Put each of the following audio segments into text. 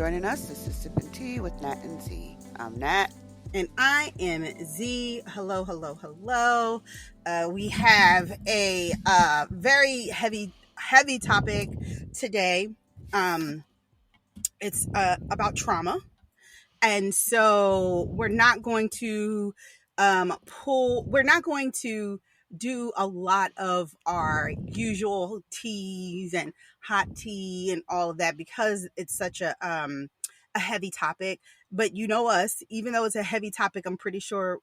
joining us. This is Sippin' Tea with Nat and Z. I'm Nat. And I am Z. Hello, hello, hello. We have a very heavy topic today. It's about trauma. And so we're not going to do a lot of our usual teas and hot tea and all of that because it's such a heavy topic. But you know us, even though it's a heavy topic, I'm pretty sure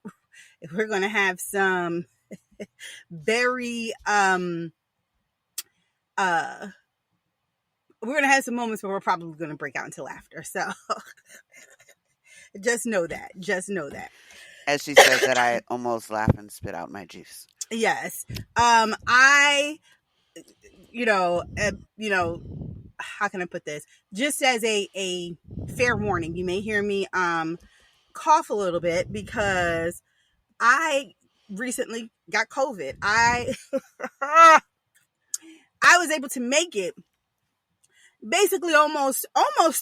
we're going to have some very uh we're going to have some moments where we're probably going to break out into laughter. So just know that. As she says that, I almost laugh and spit out my juice. Yes. I, you know, how can I put this? Just as a fair warning, you may hear me cough a little bit because I recently got COVID. I I was able to make it basically almost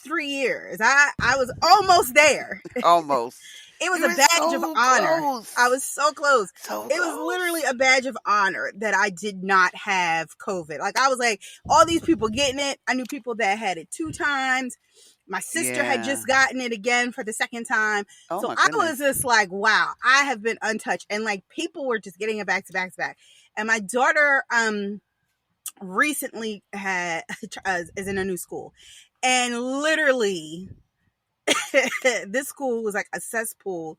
3 years. I was almost there. Almost. It was You a were badge of so honor. close. I was so close. So It was close. literally a badge of honor that I did not have COVID. Like, I was like, all these people getting it. I knew people that had it 2 times. My sister had just gotten it again for the second time. Oh So my I goodness. was just like, wow, I have been untouched. And like, people were just getting it back to back to back. And my daughter recently is in a new school. And literally, this school was like a cesspool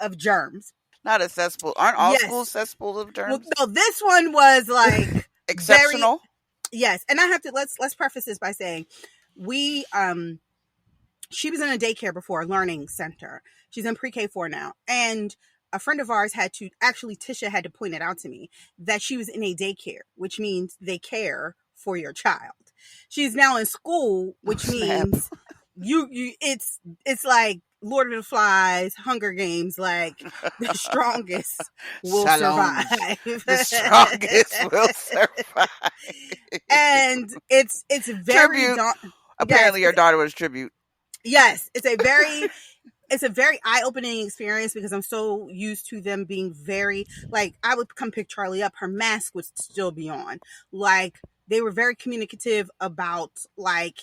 of germs. Not a cesspool. Aren't all Yes. schools cesspools of germs? Well, no, this one was like Exceptional. yes. And I have to let's preface this by saying we she was in a daycare before, a learning center. She's in pre-K 4 now. And a friend of ours Tisha had to point it out to me that she was in a daycare, which means they care for your child. She's now in school, which means it's like Lord of the Flies, Hunger Games, like the strongest will survive. The strongest will survive. And it's very Apparently your daughter was tribute. Yes, it's a very eye-opening experience because I'm so used to them being very, like, I would come pick Charlie up, her mask would still be on. Like, they were very communicative about, like,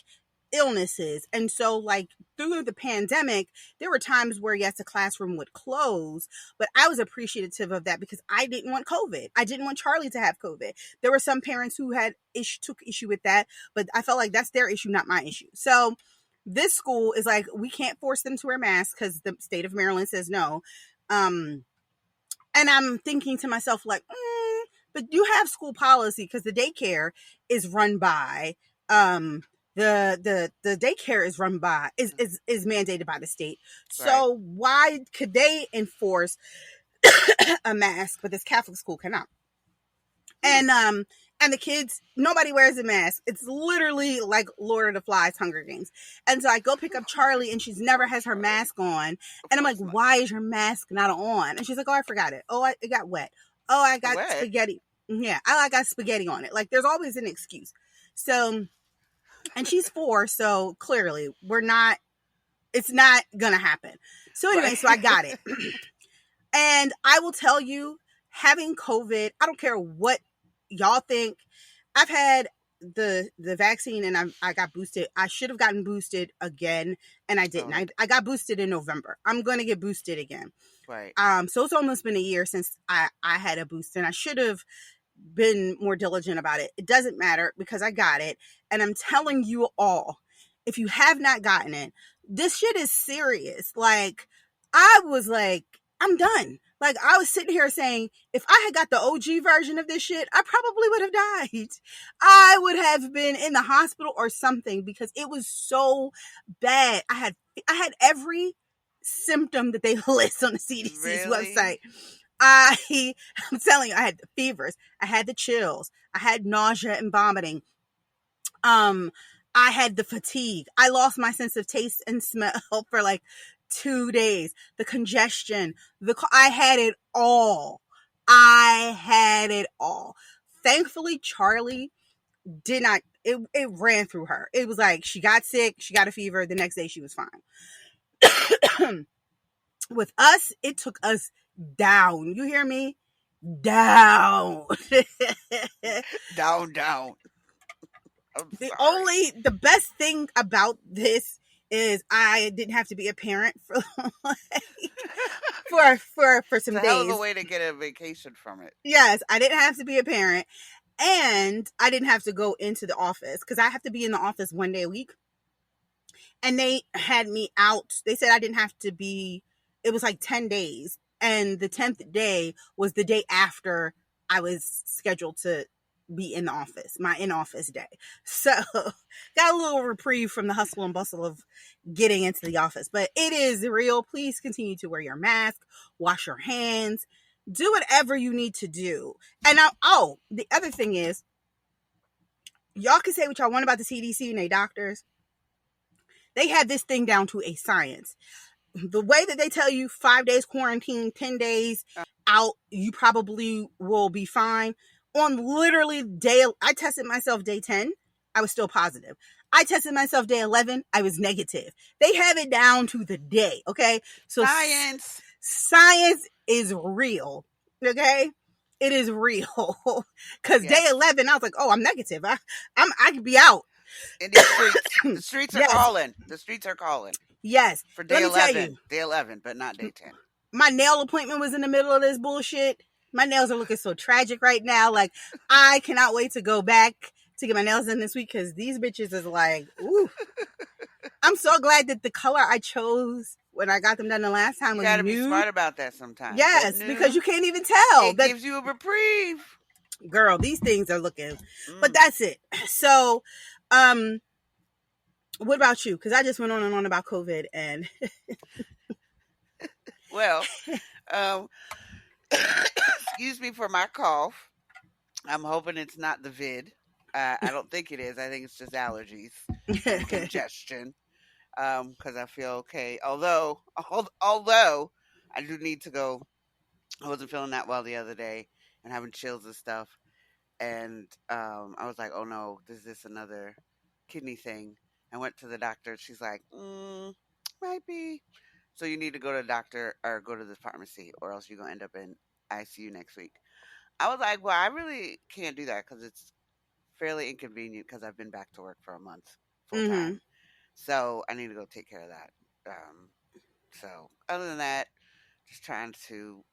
illnesses. And so, like, through the pandemic, there were times where, yes, the classroom would close, but I was appreciative of that because I didn't want COVID. I didn't want Charlie to have COVID. There were some parents who took issue with that, but I felt like that's their issue, not my issue. So this school is like, we can't force them to wear masks because the state of Maryland says no. And I'm thinking to myself, like, but you have school policy because the daycare is run by, the daycare is run by, is mandated by the state. So why could they enforce a mask, but this Catholic school cannot? And the kids, nobody wears a mask. It's literally like Lord of the Flies, Hunger Games. And so I go pick up Charlie and she's never has her mask on. And I'm like, why is your mask not on? And she's like, oh, I forgot it. Oh, it got wet. Oh, I got spaghetti. Yeah, I got spaghetti on it. Like, there's always an excuse. So, and she's 4, so clearly it's not gonna happen. So anyway, so I got it. And I will tell you, having COVID, I don't care what y'all think. I've had the vaccine and I got boosted. I should have gotten boosted again and I didn't. I got boosted in November. I'm going to get boosted again. Right. So it's almost been a year since I had a boost and I should have been more diligent about it. It doesn't matter because I got it. And I'm telling you all, if you have not gotten it, this shit is serious. Like, I was like, I'm done. Like, I was sitting here saying, if I had got the OG version of this shit, I probably would have died. I would have been in the hospital or something because it was so bad. I had every symptom that they list on the CDC's website. I'm telling you, I had the fevers. I had the chills. I had nausea and vomiting. I had the fatigue. I lost my sense of taste and smell for like 2 days. The congestion. I had it all. Thankfully, Charlie did not it ran through her. It was like she got sick, she got a fever, the next day she was fine. With us, it took us down. You hear me? Down. Down, down. I'm sorry. The best thing about this is I didn't have to be a parent for for It's some a hell of a days. way to get a vacation from it. Yes, I didn't have to be a parent, and I didn't have to go into the office because I have to be in the office 1 day a week. And they had me out. They said I didn't have to be. It was like 10 days, and the 10th day was the day after I was scheduled to be in the office, my in office day. So got a little reprieve from the hustle and bustle of getting into the office. But it is real. Please continue to wear your mask, wash your hands, do whatever you need to do. And now, oh, the other thing is, y'all can say what y'all want about the CDC and their doctors. They had this thing down to a science. The way that they tell you 5 days quarantine, 10 days out, you probably will be fine. On literally I tested myself day 10, I was still positive. I tested myself day 11, I was negative. They have it down to the day, okay? So science is real, okay? It is real. Because Yes. day 11, I was like, oh, I'm negative. I could be out. In these streets, the streets are Yes. calling. The streets are calling. Yes. For day 11. Day 11, but not day 10. My nail appointment was in the middle of this bullshit. My nails are looking so tragic right now. Like, I cannot wait to go back to get my nails done this week because these bitches is like, ooh. I'm so glad that the color I chose when I got them done the last time was You gotta nude. be smart about that sometimes. Yes, because you can't even tell. It gives you a reprieve. Girl, these things are looking. But that's it. So, what about you? Because I just went on and on about COVID and... Well, excuse me for my cough. I'm hoping it's not the vid. I don't think it is. I think it's just allergies and congestion. Because I feel okay. Although I do need to go. I wasn't feeling that well the other day and having chills and stuff. And I was like, oh no, is this another kidney thing? I went to the doctor. She's like, might be. So you need to go to the doctor or go to the pharmacy or else you're going to end up in ICU next week. I was like, well, I really can't do that because it's fairly inconvenient because I've been back to work for a month full time. So I need to go take care of that. So other than that, just trying to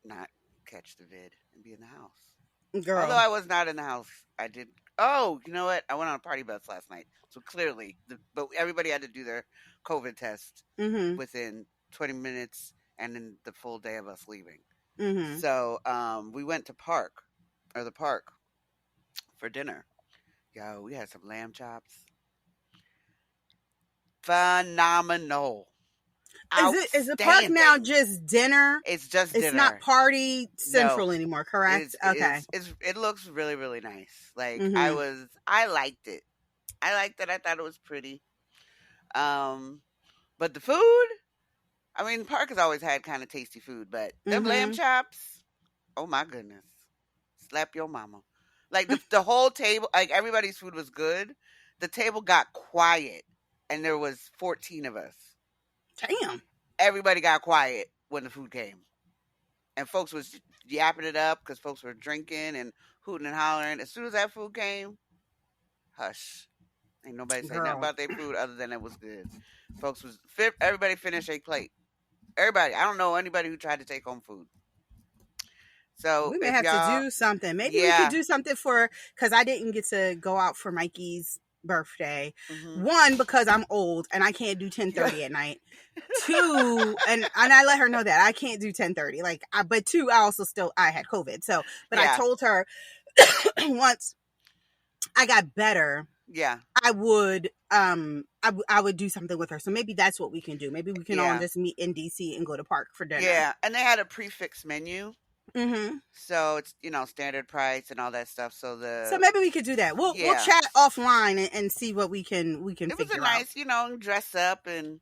not catch the vid and be in the house. Girl. Although I was not in the house, I did. Oh, you know what? I went on a party bus last night. So clearly, but everybody had to do their COVID test within 20 minutes and then the full day of us leaving. So we went to the park for dinner. Yo, we had some lamb chops. Phenomenal. Is the park now just dinner? It's just dinner. It's not party central anymore, correct? Okay. It looks really, really nice. Like I liked it. I thought it was pretty. But the food, I mean, the park has always had kind of tasty food, but them lamb chops, oh my goodness. Slap your mama. Like the whole table, like everybody's food was good. The table got quiet and there was 14 of us. Damn. Everybody got quiet when the food came. And folks was yapping it up because folks were drinking and hooting and hollering. As soon as that food came, hush. Ain't nobody saying nothing about their food other than it was good. Folks was, everybody finished a plate. Everybody. I don't know anybody who tried to take home food. So we may have to do something. Maybe we could do something because I didn't get to go out for Mikey's birthday. One, because I'm old and I can't do 10:30 at night. Two, and I let her know that I can't do 10:30. But two, I had COVID. So, but I told her once I got better, I would I would do something with her. So maybe that's what we can do. Maybe we can all just meet in DC and go to park for dinner. Yeah, and they had a prefix menu. So it's standard price and all that stuff. So maybe we could do that. We'll chat offline and see what we can figure out. It was a nice, dress up and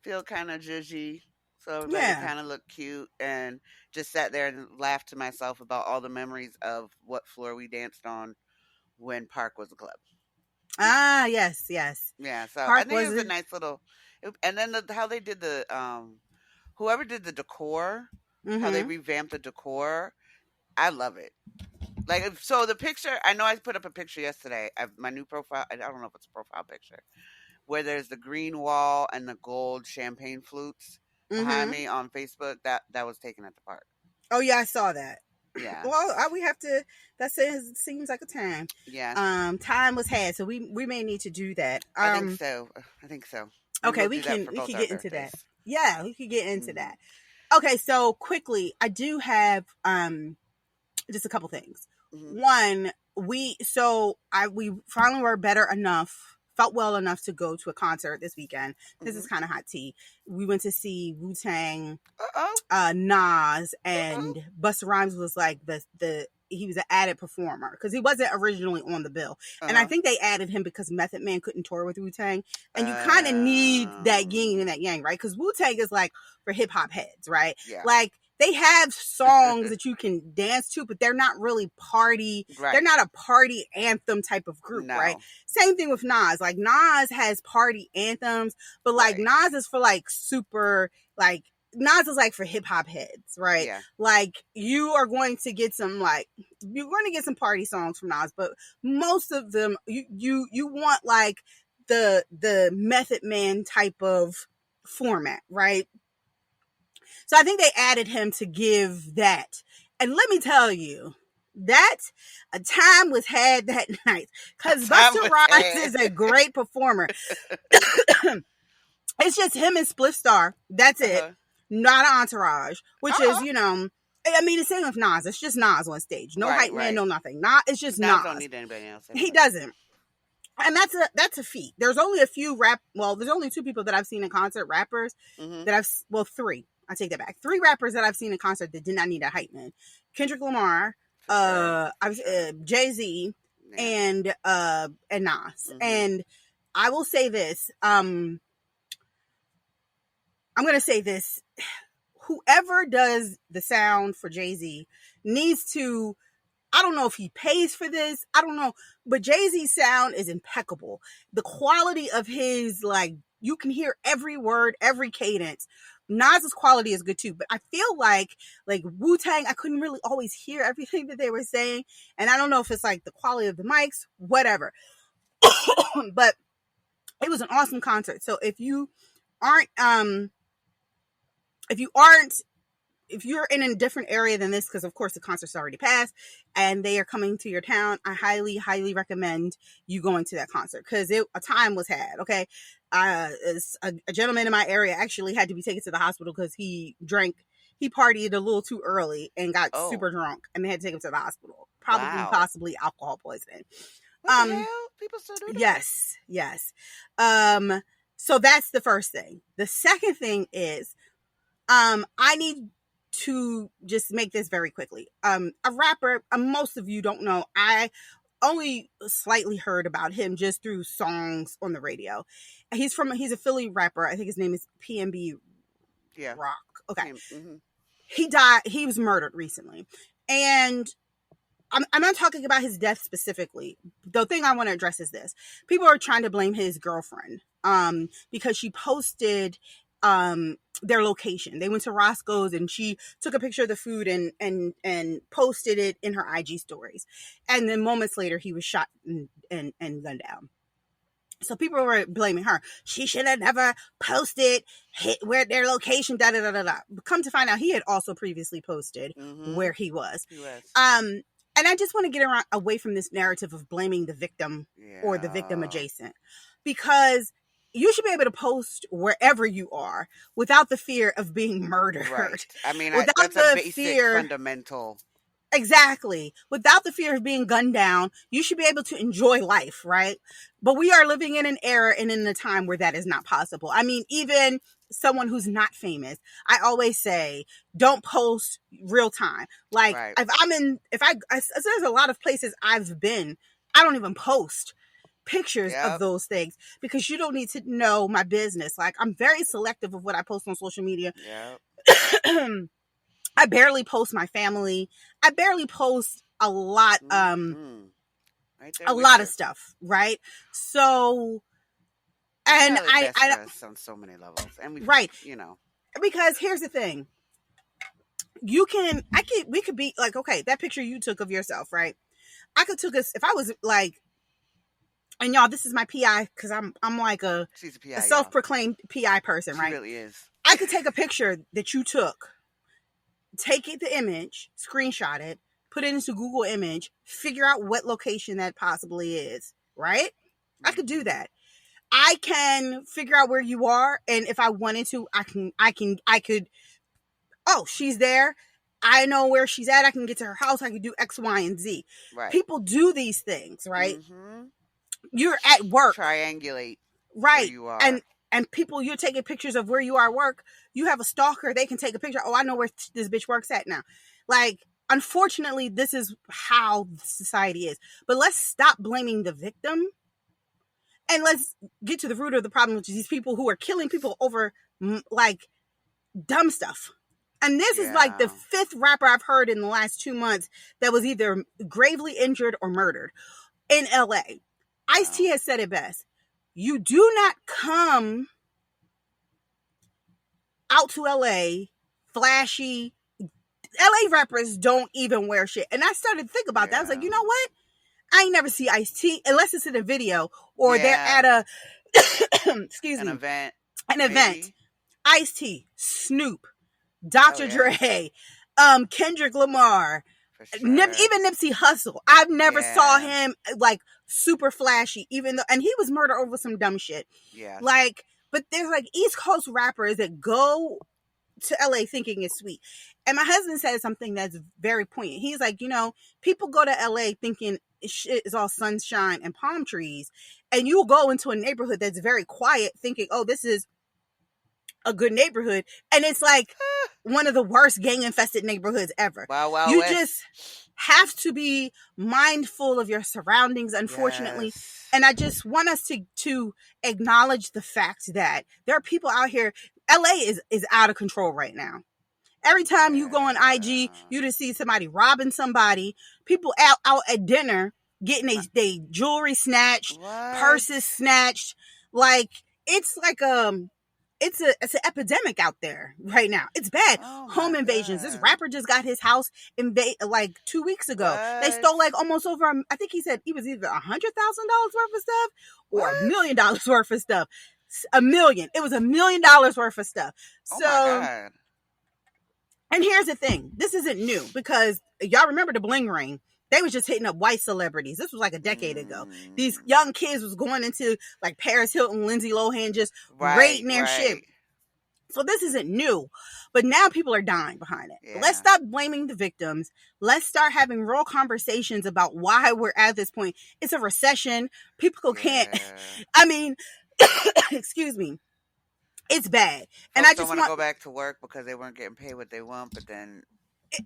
feel kind of judgy. So everybody kind of looked cute and just sat there and laughed to myself about all the memories of what floor we danced on when park was a club. Ah, yes, yes. Yeah, so I Park think it was was a it? nice little, and then how they did whoever did the decor, how they Mm-hmm. revamped the decor. I love it. Like, so the picture, I know I put up a picture yesterday of my new profile. I don't know if it's a profile picture, where there's the green wall and the gold champagne flutes behind Mm-hmm. me on Facebook. That was taken at the park. Oh yeah, I saw that. Yeah, Well, we have to. That seems like a time. yeah, Time was had, so we may need to do that. I think so. I think so. Maybe Okay, we'll do that for we both can our get into birthdays. that. Yeah, we could get into Hmm. that. Okay, so quickly, I do have just a couple things. Hmm. One, we finally were better enough, felt well enough to go to a concert this weekend. This is Hmm. kind of hot tea. We went to see Wu Tang, Uh oh. Nas, Uh and Busta Rhymes was like the he was an added performer because he wasn't originally on the bill, and I oh. think they added him because Method Man couldn't tour with Wu Tang, and you kind of need that yin and Um. that yang, right? Because Wu Tang is like for hip hop heads, right? Yeah. Like they have songs that you can dance to, but they're not really party. They're Right. not a party anthem type of group, right? No. Same thing with Nas. Like Nas has party anthems, but like Right. Nas is for like super like Nas is like for hip hop heads, right? Yeah. Like you are going to get some like you're going to get some party songs from Nas, but most of them you want like the Method Man type of format, right? So I think they added him to give that. And let me tell you, that a time was had that night because Time Busta was Rhymes had. is a great performer. It's just him and Spliff Star. That's it. Uh-huh. Not an entourage, which is, Uh-huh. I mean, the same with Nas. It's just Nas on stage. No Right. hype man, Right. no nothing. Not, it's just Because Nas don't Nas. need anybody else He anyway. doesn't. And that's a feat. There's only a few there's only two people that I've seen in concert, rappers, Hmm. three. I take that back. Three rappers that I've seen in concert that did not need a hype man. Kendrick Lamar, For sure. For I've sure. Jay-Z, Yeah. and Nas. Hmm. And I will say this, I'm going to say this. Whoever does the sound for Jay-Z needs to, I don't know if he pays for this. I don't know. But Jay-Z's sound is impeccable. The quality of his, like, you can hear every word, every cadence. Nas's quality is good too. But I feel like Wu-Tang, I couldn't really always hear everything that they were saying. And I don't know if it's like the quality of the mics, whatever. But it was an awesome concert. So aren't, if you aren't if you're in a different area than this, because of course the concert's already passed and they are coming to your town, I highly, highly recommend you going to that concert because a time was had. Okay, a gentleman in my area actually had to be taken to the hospital because he partied a little too early and got Oh. super drunk, and they had to take him to the hospital. Probably, Wow. possibly alcohol poisoning. What the Um, hell? People still do that? yes, yes. So that's the first thing. The second thing is, I need to just make this very quickly. A rapper, most of you don't know. I only slightly heard about him just through songs on the radio. He's a Philly rapper. I think his name is PNB Yeah. Rock. Okay. Mm-hmm. He died. He was murdered recently. And I'm not talking about his death specifically. The thing I want to address is this. People are trying to blame his girlfriend because she posted their location. They went to Roscoe's and she took a picture of the food and posted it in her IG stories. And then moments later he was shot and gunned down. So people were blaming her. She should have never posted where their location, da da da da da. But come to find out, he had also previously posted Mm-hmm. where he was. He was. And I just want to get away from this narrative of blaming the victim or the victim Yeah. adjacent, because you should be able to post wherever you are without the fear of being murdered. Right. I mean, Without that's the a basic fear. fundamental. Exactly. Without the fear of being gunned down, you should be able to enjoy life, right? But we are living in an era and in a time where that is not possible. I mean, even someone who's not famous, I always say, don't post real time. Like, Right. there's a lot of places I've been, I don't even post pictures of Yep. those things because you don't need to know my business. Like, I'm very selective of what I post on social media. Yep. I barely post my family. I barely post a lot. Mm-hmm. Right there a with lot you. of stuff, right? So, It's and probably best I for us on so many levels. And we, right, you know. because here's the thing. We could be like, okay, that picture you took of yourself, right? I could took us, if I was like, and y'all, this is my PI, because I'm like She's a a PI, y'all. self-proclaimed PI person, She right? really is. I could take a picture that you took, take it, the image, screenshot it, put it into Google Image, figure out what location that possibly is, right? I could do that. I can figure out where you are, and if I wanted to, I could. Oh, she's there. I know where she's at. I can get to her house. I can do X, Y, and Z. Right. People do these things, right? Mm-hmm. You're at work, triangulate right? where you are, and people, you're taking pictures of where you are at work. You have a stalker. They can take a picture. Oh, I know where this bitch works at now. Like, unfortunately, this is how society is. But let's stop blaming the victim. And let's get to the root of the problem, which is these people who are killing people over like dumb stuff. And this is like the 5th rapper I've heard in the last 2 months that was either gravely injured or murdered in LA. Ice-T has said it best. You do not come out to LA flashy. LA rappers don't even wear shit. And I started to think about that. I was like, you know what? I ain't never see Ice-T unless it's in a video or they're at a excuse me, an event. Ice-T, Snoop, Dr. Dre, Kendrick Lamar, even Nipsey Hussle. I've never saw him like super flashy, even though, and he was murdered over some dumb shit. Yeah. Like, but there's like East Coast rappers that go to LA thinking it's sweet. And my husband said something that's very poignant. He's like, you know, people go to LA thinking shit is all sunshine and palm trees. And you'll go into a neighborhood that's very quiet thinking, oh, this is a good neighborhood. And it's like one of the worst gang infested neighborhoods ever. Wow, you just have to be mindful of your surroundings, unfortunately. Yes. And I just want us to acknowledge the fact that there are people out here. LA is out of control right now. Every time you go on IG, you just see somebody robbing somebody, people out at dinner getting they jewelry snatched, purses snatched. Like, it's like it's an epidemic out there right now. It's bad. Home invasions. God. This rapper just got his house invaded like 2 weeks ago. What? They stole like almost over, I think he said he was either $100,000 worth of stuff or $1 million worth of stuff. $1 million. It was $1 million worth of stuff. So, my God. And here's the thing. This isn't new because y'all remember the bling ring. They was just hitting up white celebrities. This was like a decade ago. These young kids was going into like Paris Hilton, Lindsay Lohan, just raiding their shit. So this isn't new, but now people are dying behind it. Yeah. Let's stop blaming the victims. Let's start having real conversations about why we're at this point. It's a recession. People can't, I mean, excuse me. It's bad. Folks and I just want to go back to work because they weren't getting paid what they want, but then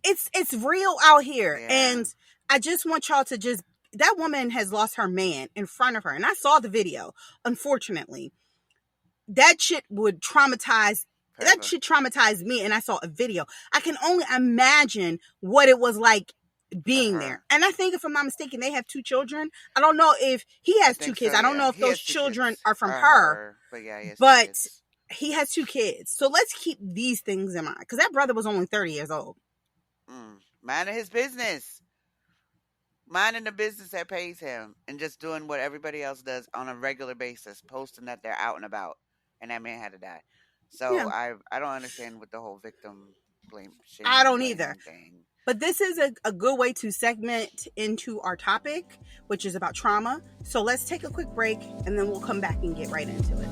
it's real out here. Yeah. And I just want y'all to just, that woman has lost her man in front of her. And I saw the video, unfortunately. That shit would traumatize. Forever. That shit traumatized me. And I saw a video. I can only imagine what it was like being there. And I think, if I'm not mistaken, they have 2 children. I don't know if he has 2 kids. So, I don't know if those children are from her. But yeah, he has 2 kids. He has 2 kids. So let's keep these things in mind. Because that brother was only 30 years old. Minding his business. Minding the business that pays him. And just doing what everybody else does on a regular basis. Posting that they're out and about. And that man had to die. So yeah. I don't understand what the whole victim blame shit. I don't either. Thing. But this is a good way to segment into our topic, which is about trauma. So let's take a quick break. And then we'll come back and get right into it.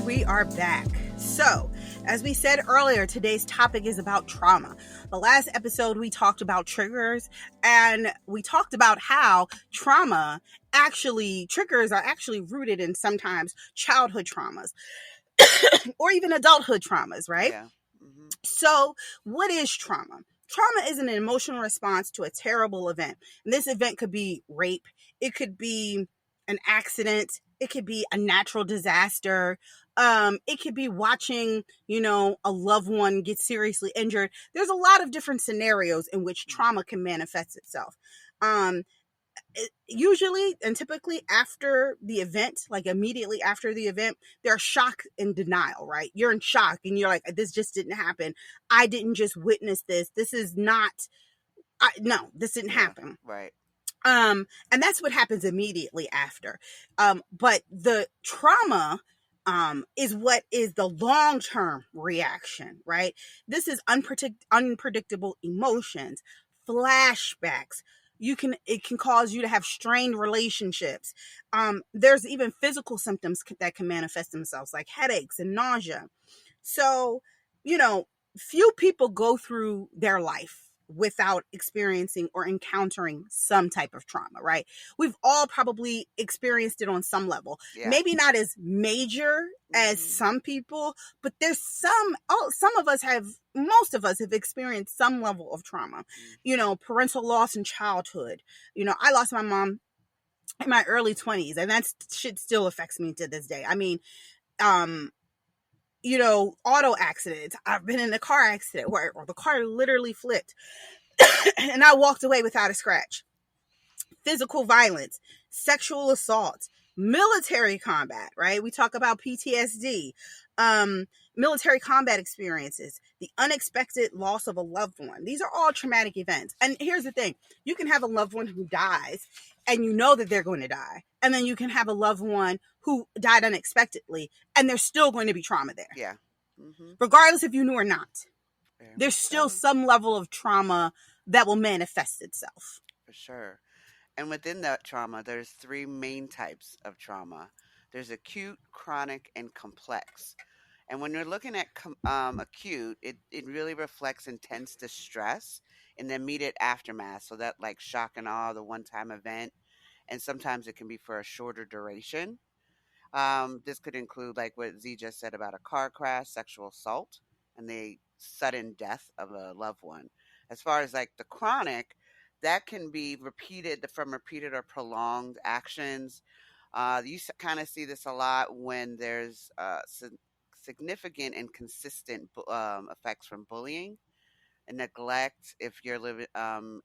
We are back. So, as we said earlier, today's topic is about trauma. The last episode, we talked about triggers, and we talked about how triggers are actually rooted in sometimes childhood traumas or even adulthood traumas, right? Yeah. Mm-hmm. So, what is trauma? Trauma is an emotional response to a terrible event. And this event could be rape. It could be an accident. It could be a natural disaster. It could be watching, a loved one get seriously injured. There's a lot of different scenarios in which trauma can manifest itself. Usually and typically after the event, like immediately after the event, there's shock and denial, right? You're in shock and you're like, this just didn't happen. I didn't just witness this. This is not, no, this didn't happen. Right. And that's what happens immediately after. But the trauma is what is the long-term reaction, right? This is unpredictable emotions, flashbacks. It can cause you to have strained relationships. There's even physical symptoms that can manifest themselves, like headaches and nausea. So, few people go through their life without experiencing or encountering some type of trauma, right? We've all probably experienced it on some level. Yeah. Maybe not as major as some people, but there's most of us have experienced some level of trauma. Parental loss in childhood. I lost my mom in my early 20s, and that shit still affects me to this day. I mean, auto accidents. I've been in a car accident where the car literally flipped and I walked away without a scratch. Physical violence, sexual assault, military combat, right? We talk about PTSD, military combat experiences, the unexpected loss of a loved one. These are all traumatic events. And here's the thing. You can have a loved one who dies and you know that they're going to die. And then you can have a loved one who died unexpectedly and there's still going to be trauma there. Yeah. Regardless if you knew or not. There's still some level of trauma that will manifest itself. For sure. And within that trauma, there's 3 main types of trauma. There's acute, chronic, and complex. And when you're looking at acute, it really reflects intense distress in the immediate aftermath. So that like shock and awe, the one-time event. And sometimes it can be for a shorter duration. This could include like what Z just said about a car crash, sexual assault, and the sudden death of a loved one. As far as like the chronic, that can be repeated or prolonged actions. You kind of see this a lot when there's significant and consistent effects from bullying and neglect. If you're living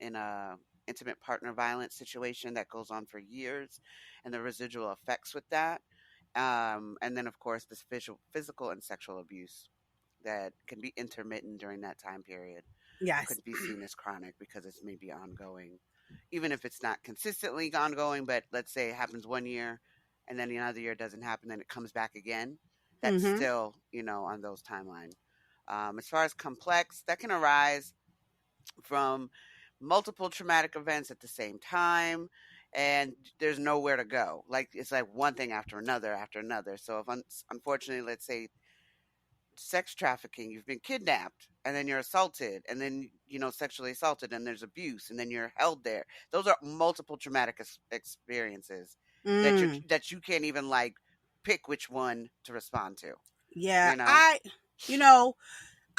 in a intimate partner violence situation that goes on for years, and the residual effects with that, and then of course this physical and sexual abuse that can be intermittent during that time period. Yes. Could be seen as chronic because it's maybe ongoing, even if it's not consistently ongoing. But let's say it happens one year, and then another year doesn't happen, then it comes back again. That's still, on those timelines. As far as complex, that can arise from multiple traumatic events at the same time, and there's nowhere to go. Like it's like one thing after another. So if unfortunately, let's say sex trafficking, you've been kidnapped and then you're assaulted and then sexually assaulted and there's abuse and then you're held there. Those are multiple traumatic experiences that you can't even like pick which one to respond to. Yeah.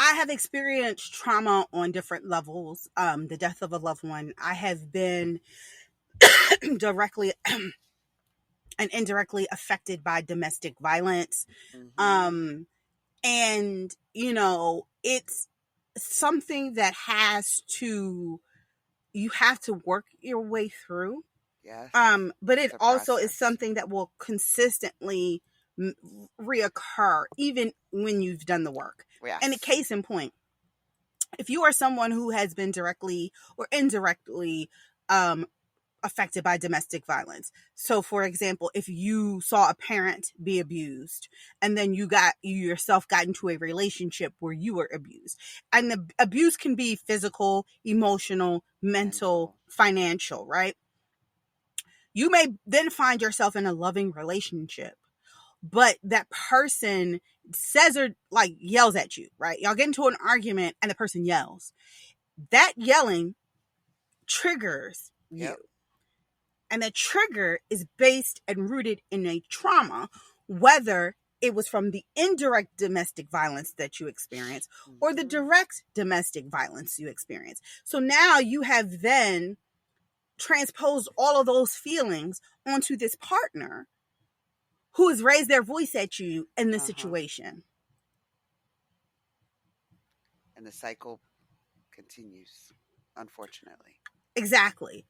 I have experienced trauma on different levels. The death of a loved one. I have been directly and indirectly affected by domestic violence. And, it's something that you have to work your way through. Yes. But it also is something that will consistently reoccur even when you've done the work. Yes. And a case in point, if you are someone who has been directly or indirectly affected by domestic violence. So for example, if you saw a parent be abused and then you yourself got into a relationship where you were abused, and the abuse can be physical, emotional, mental, financial, right? You may then find yourself in a loving relationship, but that person says or like yells at you, right? Y'all get into an argument and the person yells. That yelling triggers you. Yep. And the trigger is based and rooted in a trauma, whether it was from the indirect domestic violence that you experienced or the direct domestic violence you experienced. So now you have then transposed all of those feelings onto this partner who has raised their voice at you in this situation. And the cycle continues, unfortunately. Exactly.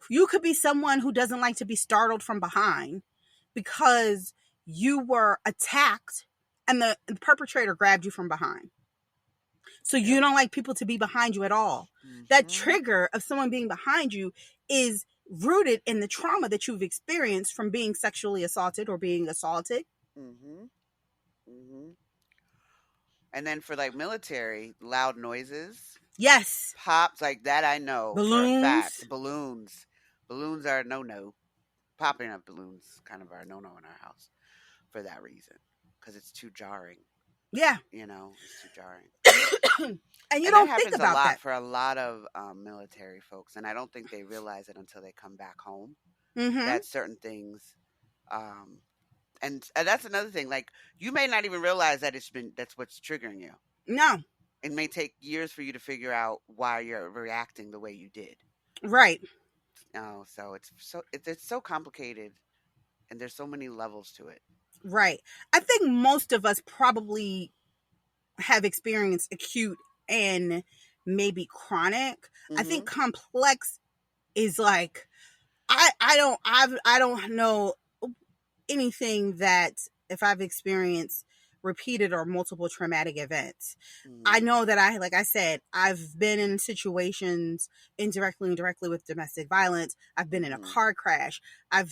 You could be someone who doesn't like to be startled from behind because you were attacked and the perpetrator grabbed you from behind. So you don't like people to be behind you at all. That trigger of someone being behind you is rooted in the trauma that you've experienced from being sexually assaulted or being assaulted. And then for like military, loud noises. Yes. Pops like that, I know. Balloons. For a fact. Balloons are no-no. Popping up balloons kind of are a no-no in our house for that reason. Because it's too jarring. Yeah. You know, it's too jarring. And you don't think about that. For a lot of military folks. And I don't think they realize it until they come back home. That certain things... And that's another thing. Like, you may not even realize that that's what's triggering you. No. It may take years for you to figure out why you're reacting the way you did. Right. So it's so complicated, and there's so many levels to it. Right. I think most of us probably have experienced acute and maybe chronic. I think complex is like I don't know anything that if I've experienced repeated or multiple traumatic events. I know that like I said, I've been in situations indirectly and directly with domestic violence. I've been in a car crash. I've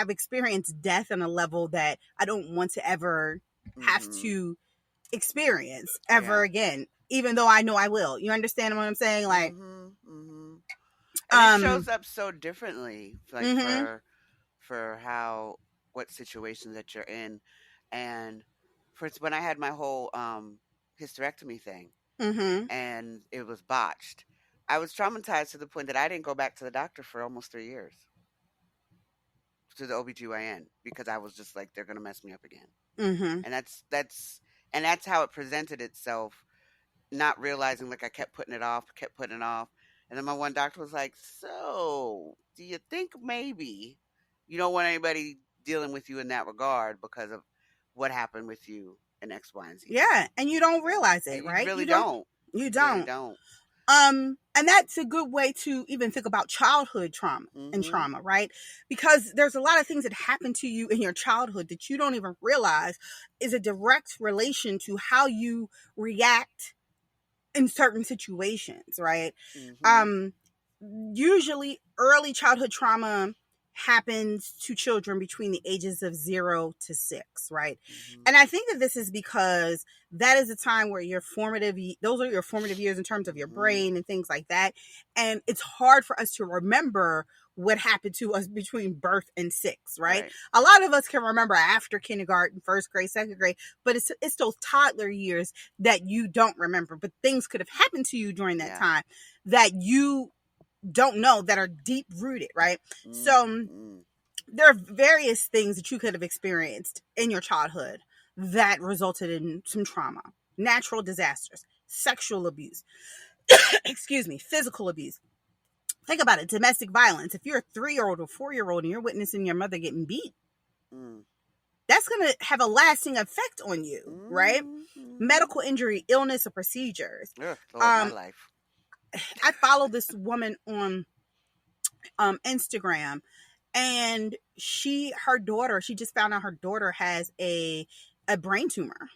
experienced death on a level that I don't want to ever have to experience ever again, even though I know I will. You understand what I'm saying? Like, and it shows up so differently, like for what situations that you're in. And when I had my whole hysterectomy thing and it was botched, I was traumatized to the point that I didn't go back to the doctor for almost 3 years, to the OBGYN, because I was just like, they're going to mess me up again. And that's how it presented itself, not realizing, like, I kept putting it off. And then my one doctor was like, so do you think maybe you don't want anybody dealing with you in that regard because of what happened with you in X, Y, and Z? Yeah, and you don't realize it, right? You really don't. You don't. Really don't. And that's a good way to even think about childhood trauma and trauma, right? Because there's a lot of things that happen to you in your childhood that you don't even realize is a direct relation to how you react in certain situations, right? Usually early childhood trauma happens to children between the ages of 0 to 6, right? And I think that this is because that is a time where those are your formative years in terms of your brain and things like that. And it's hard for us to remember what happened to us between birth and 6, right? A lot of us can remember after kindergarten, first grade, second grade, but it's those toddler years that you don't remember. But things could have happened to you during that time that you don't know, that are deep rooted, right? So there are various things that you could have experienced in your childhood that resulted in some trauma: natural disasters, sexual abuse, physical abuse. Think about it: domestic violence. If you're a 3-year-old or 4-year-old and you're witnessing your mother getting beat, that's going to have a lasting effect on you, right? Medical injury, illness, or procedures. My life. I follow this woman on Instagram, and she just found out her daughter has a brain tumor,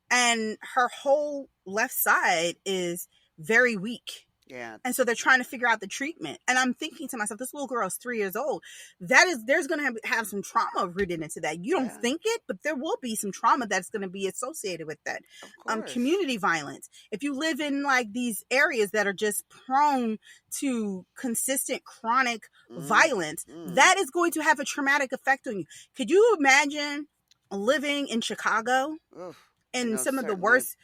and her whole left side is very weak. Yeah. And so they're trying to figure out the treatment. And I'm thinking to myself, this little girl is 3 years old. There's going to have some trauma rooted into that. You don't think it, but there will be some trauma that's going to be associated with that. Community violence. If you live in like these areas that are just prone to consistent chronic violence, that is going to have a traumatic effect on you. Could you imagine living in Chicago in some of the worst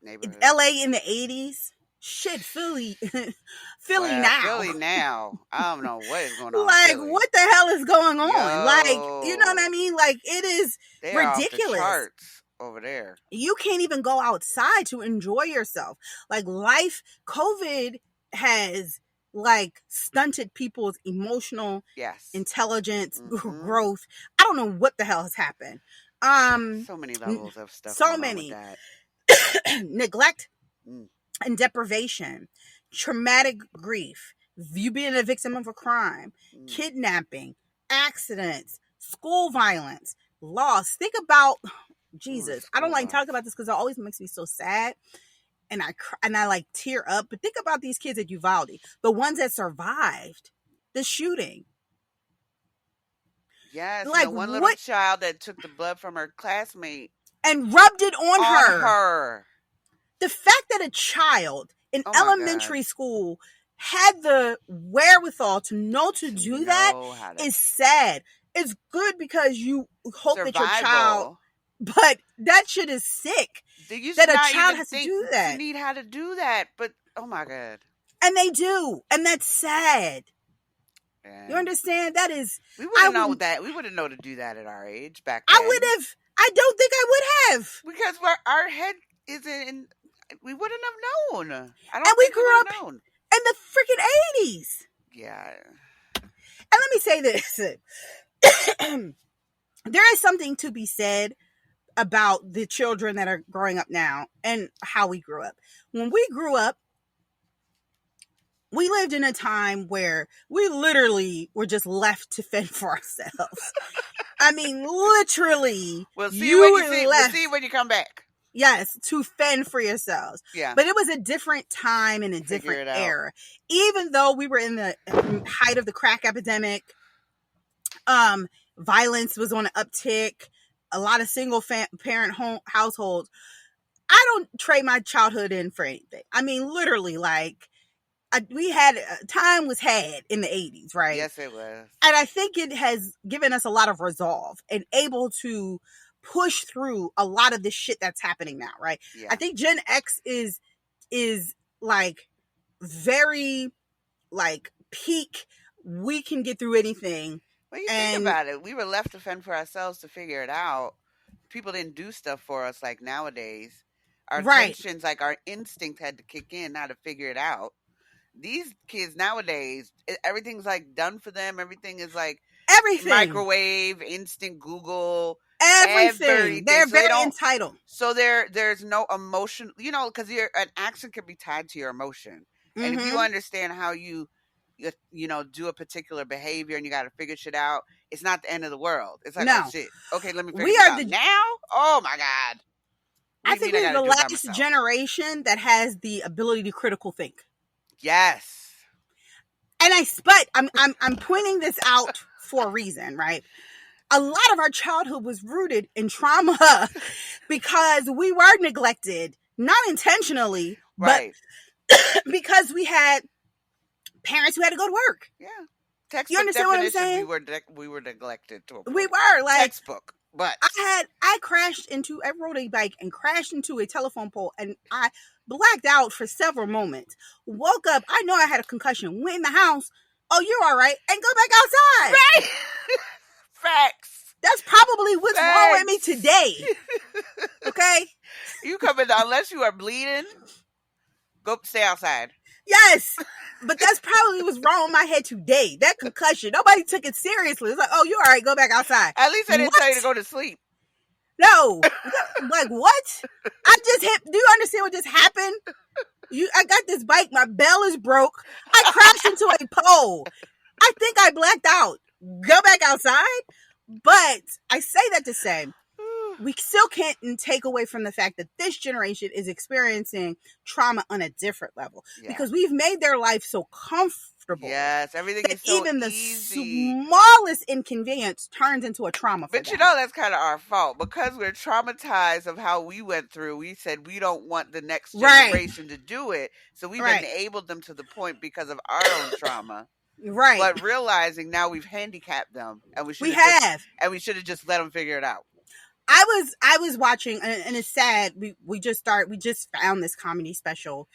neighborhoods? LA in the 80s? Shit, Philly now. Philly now. I don't know what is going on. Like, what the hell is going on? Like, you know what I mean? Like, it is ridiculous. Off the charts over there. You can't even go outside to enjoy yourself. Like, COVID has like stunted people's emotional Yes. intelligence, Mm-hmm. growth. I don't know what the hell has happened. So many levels of stuff So going on with many. that. Neglect Mm. and deprivation, traumatic grief, you being a victim of a crime, Mm. kidnapping, accidents, school violence, loss. Think about Ooh, Jesus. I don't school like loss. talking about this because it always makes me so sad, and I like tear up. But think about these kids at Uvalde, the ones that survived the shooting. Yes, and Like the one little what? child that took the blood from her classmate And rubbed it on on her. her. The fact that a child in Oh my God. elementary school had the wherewithal to know to To do that know how to is sad. It's good because you hope that your child, survival. but that shit is sick. They used That to a not child even has to think do to that. need how to do that, but oh my God. And they do. And that's sad. And You understand? That is, we I wouldn't know wouldn't, that. We wouldn't know to do that at our age back I would then. have, I don't think I would have. Because our head isn't in, we wouldn't have known. I And don't we think we grew would up have known. in the freaking 80s. Yeah. And let me say this. There is something to be said about the children that are growing up now and how we grew up. When we grew up, we lived in a time where we literally were just left to fend for ourselves. I mean, literally, We'll see you when you were see. left, We'll see when you come back. yes, to fend for yourselves. Yeah. But it was a different time and a Figure different it out. era. Even though we were in the height of the crack epidemic, violence was on an uptick, a lot of single parent households. I don't trade my childhood in for anything. I mean, literally, like, we had time was had in the 80s, right? Yes, it was. And I think it has given us a lot of resolve and able to push through a lot of the shit that's happening now, right? Yeah. I think Gen X is like very like peak. We can get through anything. Well, you think about it. We were left to fend for ourselves to figure it out. People didn't do stuff for us like nowadays. Our Right. tensions, like our instinct had to kick in now to figure it out. These kids nowadays, everything's like done for them. Everything is like Everything. microwave, instant Google, Everything. They're So very they don't, entitled. so there's no emotion, because an action can be tied to your emotion. And if you understand how you do a particular behavior and you got to figure shit out, it's not the end of the world. It's like, No. oh shit, okay, let me figure We this are out the now. Oh my God. What I do you think mean we're gotta the do it by last myself? generation that has the ability to critical think. Yes. And but I'm pointing this out for a reason, right? A lot of our childhood was rooted in trauma because we were neglected, not intentionally, Right. but because we had parents who had to go to work. Yeah. Textbook You understand what I'm definition, saying? we were neglected to a point. We were like textbook, but I rode a bike and crashed into a telephone pole, and I blacked out for several moments. Woke up, I know I had a concussion. Went in the house. Oh, you're all right, and go back outside. right. Facts. That's probably what's wrong with me today. Okay. You come in unless you are bleeding. Go stay outside. Yes, but that's probably what's wrong with my head today. That concussion, nobody took it seriously. It's like, oh, you're all right. Go back outside. At least I didn't tell you to go to sleep. No, like what? I just hit. Do you understand what just happened? I got this bike. My bell is broke. I crashed into a pole. I think I blacked out. Go back outside. But I say that to say, we still can't take away from the fact that this generation is experiencing trauma on a different level because we've made their life so comfortable. Yes, everything is so even the easy. smallest inconvenience turns into a trauma for But them. that's kind of our fault because we're traumatized of how we went through. We said we don't want the next generation to do it, so we've enabled them to the point because of our own trauma. Right. But realizing now we've handicapped them, and we should have just let them figure it out. I was watching, and it's sad. We just found this comedy special,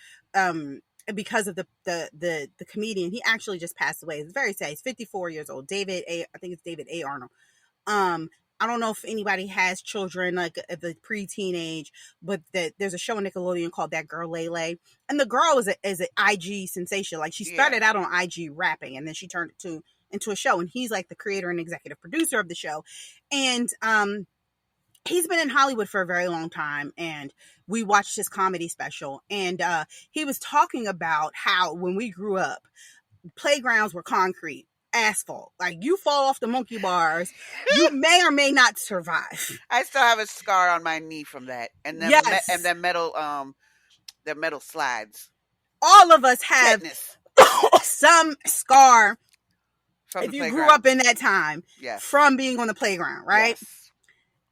because of the comedian. He actually just passed away. It's very sad. He's 54 years old. I think it's David A. Arnold. I don't know if anybody has children like at the preteen age, but there's a show on Nickelodeon called That Girl Lele, and the girl is an IG sensation. Like she Yeah. started out on IG rapping, and then she turned it into a show, and he's like the creator and executive producer of the show, and he's been in Hollywood for a very long time, and we watched his comedy special, and he was talking about how when we grew up, playgrounds were concrete, asphalt. Like you fall off the monkey bars, you may or may not survive. I still have a scar on my knee from that, and then Yes. and the metal slides. All of us have Tetanus some scar from if the you playground. grew up in that time, Yes. from being on the playground, right? Yes.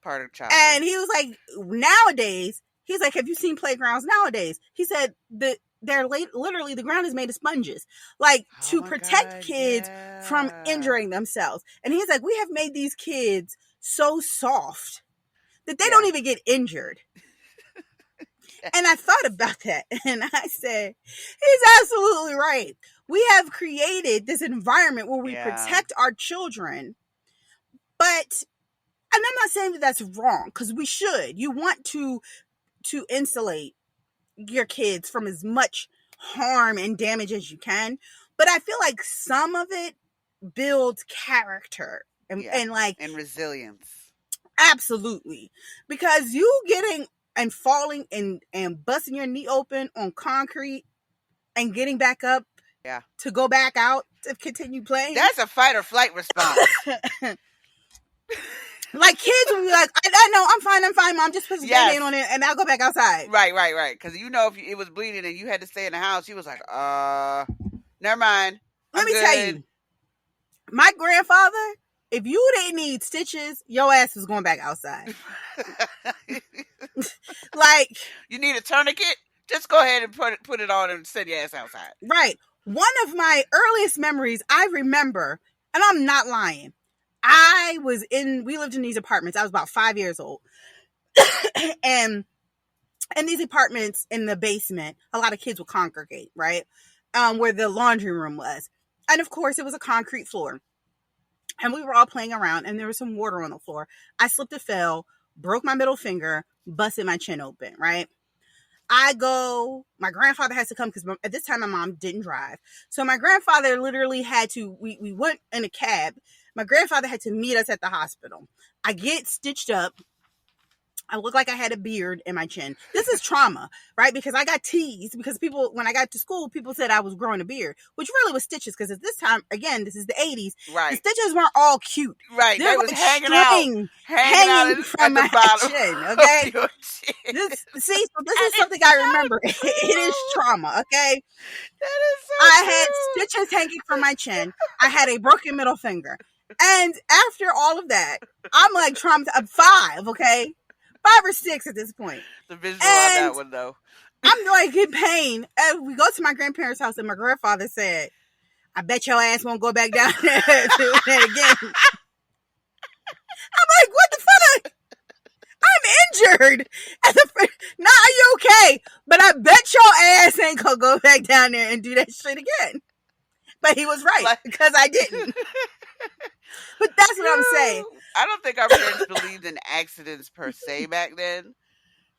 Part of childhood. And he was like, nowadays, he's like, have you seen playgrounds nowadays? He said that they're literally the ground is made of sponges, like to protect kids from injuring themselves. And he's like, we have made these kids so soft that they don't even get injured. And I thought about that, and I said, he's absolutely right. We have created this environment where we protect our children, but, and I'm not saying that that's wrong, because we should. You want to insulate your kids from as much harm and damage as you can, but I feel like some of it builds character and resilience. Absolutely, because you getting and falling and busting your knee open on concrete and getting back up to go back out to continue playing, that's a fight or flight response. Like kids will be like, I know, I'm fine, Mom, just put some Band-Aid on it and I'll go back outside. Right. Because if it was bleeding and you had to stay in the house, she was like, never mind. Let me tell you, my grandfather, if you didn't need stitches, your ass was going back outside. Like, you need a tourniquet? Just go ahead and put it on and send your ass outside. Right. One of my earliest memories I remember, and I'm not lying, we lived in these apartments. I was about 5 years old. And in these apartments in the basement, a lot of kids would congregate, right? Where the laundry room was. And of course, it was a concrete floor. And we were all playing around, and there was some water on the floor. I slipped and fell, broke my middle finger, busted my chin open, right? My grandfather has to come because at this time my mom didn't drive. So my grandfather literally had to, we went in a cab. My grandfather had to meet us at the hospital. I get stitched up. I look like I had a beard in my chin. This is trauma, right? Because I got teased because when I got to school, people said I was growing a beard, which really was stitches. Because at this time, again, this is the 80s. Right. The stitches weren't all cute. Right. They was like hanging out from my chin. Okay. This is something I remember. It is trauma. Okay. That is so I had stitches hanging from my chin. I had a broken middle finger. And after all of that, I'm like traumatized. I'm 5. Okay. 5 or 6 at this point. The visual on that one, though. I'm like in pain. And we go to my grandparents' house, and my grandfather said, I bet your ass won't go back down there to that again. I'm like, what the fuck? I'm injured. Nah, you okay? But I bet your ass ain't gonna go back down there and do that shit again. But he was right, because I didn't. But that's what I'm saying. I don't think our parents believed in accidents per se back then.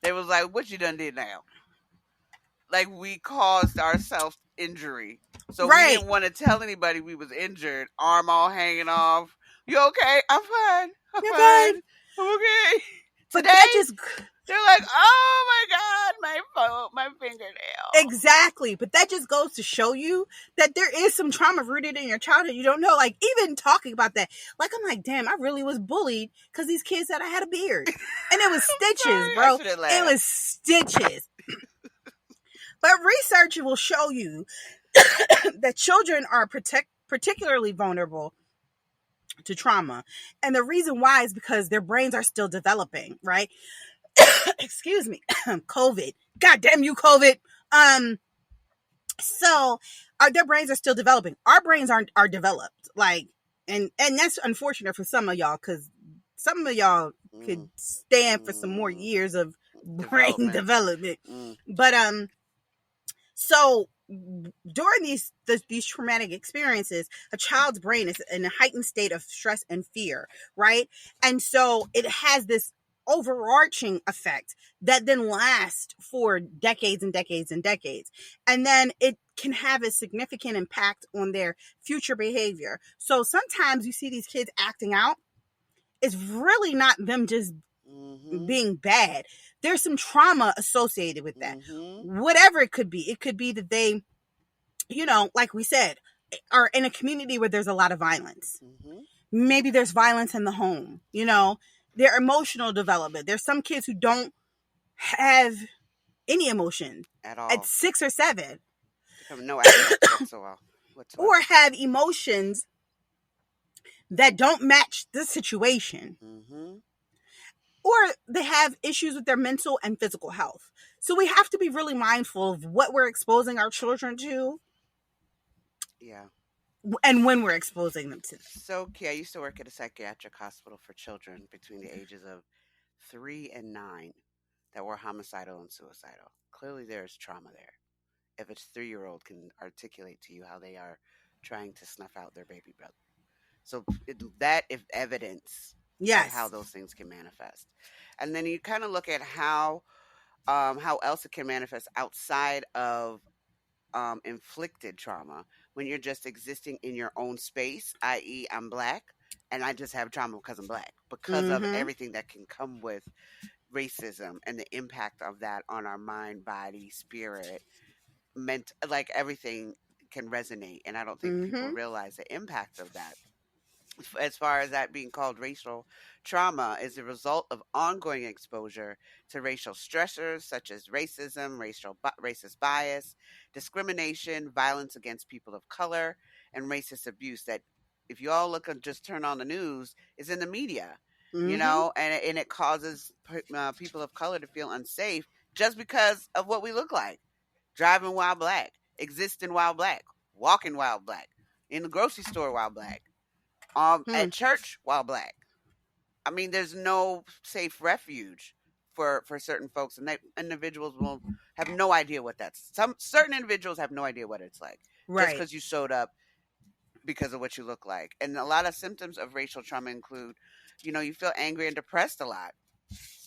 They was like, what you done did now? Like, we caused ourselves injury. So we didn't want to tell anybody we was injured. Arm all hanging off. You okay? I'm fine. You're fine. I'm okay. But that just... They're like, oh my God, my fingernail. Exactly. But that just goes to show you that there is some trauma rooted in your childhood. You don't know, like, even talking about that. Like, I'm like, damn, I really was bullied because these kids said I had a beard. And it was stitches, bro. It was stitches. But research will show you that children are particularly vulnerable to trauma. And the reason why is because their brains are still developing, right? Excuse me. COVID. God damn you, COVID. So their brains are still developing. Our brains are developed. Like, and that's unfortunate for some of y'all, because some of y'all could stand for some more years of brain development. But so during these traumatic experiences, a child's brain is in a heightened state of stress and fear, right? And so it has this overarching effect that then lasts for decades and decades and decades. And then it can have a significant impact on their future behavior. So sometimes you see these kids acting out. It's really not them just being bad. There's some trauma associated with that. Whatever it could be. It could be that they, like we said, are in a community where there's a lot of violence. Maybe there's violence in the home, their emotional development. There's some kids who don't have any emotion at all at 6 or 7. Have no affect whatsoever. Or have emotions that don't match the situation. Or they have issues with their mental and physical health. So we have to be really mindful of what we're exposing our children to. Yeah. And when we're exposing them to them. So, I used to work at a psychiatric hospital for children between the ages of 3 and 9 that were homicidal and suicidal. Clearly, there's trauma there. If a 3-year-old can articulate to you how they are trying to snuff out their baby brother. So that is evidence of how those things can manifest. And then you kind of look at how else it can manifest outside of inflicted trauma when you're just existing in your own space, i.e. I'm Black and I just have trauma because I'm Black, because of everything that can come with racism and the impact of that on our mind, body, spirit, like everything can resonate. And I don't think people realize the impact of that. As far as that being called racial trauma, is a result of ongoing exposure to racial stressors such as racism, racist bias, discrimination, violence against people of color, and racist abuse that, if you all look and just turn on the news, is in the media, and it causes people of color to feel unsafe just because of what we look like. Driving while Black, existing while Black, walking while Black, in the grocery store while Black, at church while Black. I mean, there's no safe refuge for certain folks, and individuals will have no idea what that's. Certain individuals have no idea what it's like, just because you showed up because of what you look like. And a lot of symptoms of racial trauma include, you feel angry and depressed a lot.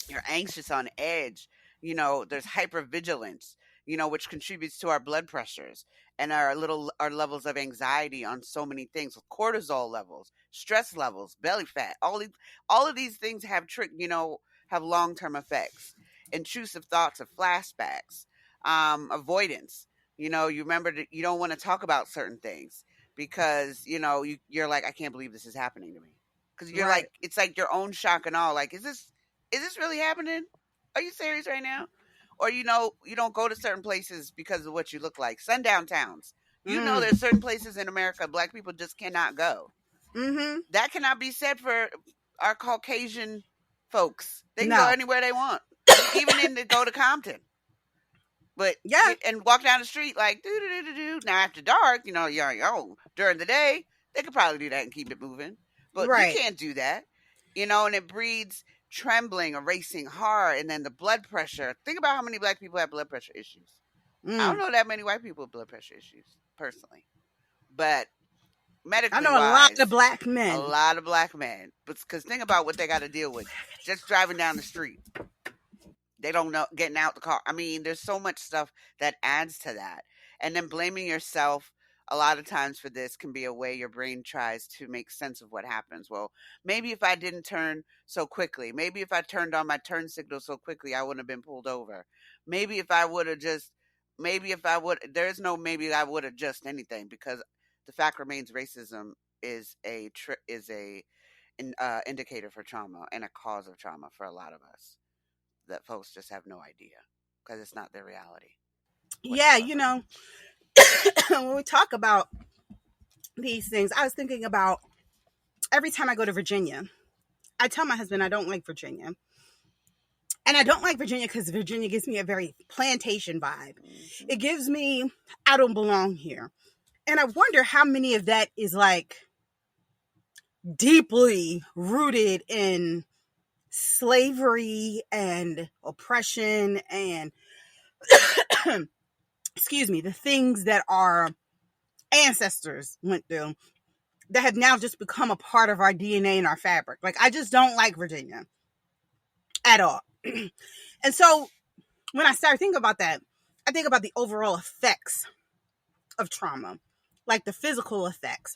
You're anxious, on edge. There's hypervigilance, which contributes to our blood pressures and our levels of anxiety on so many things, cortisol levels, stress levels, belly fat. All of these things have have long-term effects. Intrusive thoughts of flashbacks, avoidance. You remember that you don't want to talk about certain things because you're like, I can't believe this is happening to me, because you're like, it's like your own shock and awe. Like, is this really happening? Are you serious right now? Or, you don't go to certain places because of what you look like. Sundown towns. There's certain places in America Black people just cannot go. That cannot be said for our Caucasian folks. They can go anywhere they want. Even to go to Compton. But, and walk down the street like, do. Now, after dark, you're on your own. During the day, they could probably do that and keep it moving. But you can't do that. And it breeds trembling, a racing heart, and then the blood pressure. Think about how many Black people have blood pressure issues. I don't know that many white people with blood pressure issues, personally. But medically, I know a lot of Black men. A lot of Black men. Because think about what they got to deal with. Just driving down the street. They don't know, getting out the car. I mean, there's so much stuff that adds to that. And then blaming yourself a lot of times for this can be a way your brain tries to make sense of what happens. Well, maybe if I didn't turn so quickly, maybe if I turned on my turn signal so quickly, I wouldn't have been pulled over. Maybe if I would have there's no maybe I would have just anything, because the fact remains racism is a indicator for trauma and a cause of trauma for a lot of us that folks just have no idea because it's not their reality. Yeah, when we talk about these things, I was thinking about every time I go to Virginia, I tell my husband I don't like Virginia. And I don't like Virginia because Virginia gives me a very plantation vibe. It gives me, I don't belong here. And I wonder how many of that is like deeply rooted in slavery and oppression and excuse me, the things that our ancestors went through that have now just become a part of our DNA and our fabric. Like, I just don't like Virginia at all. And so when I start thinking about that, I think about the overall effects of trauma, like the physical effects.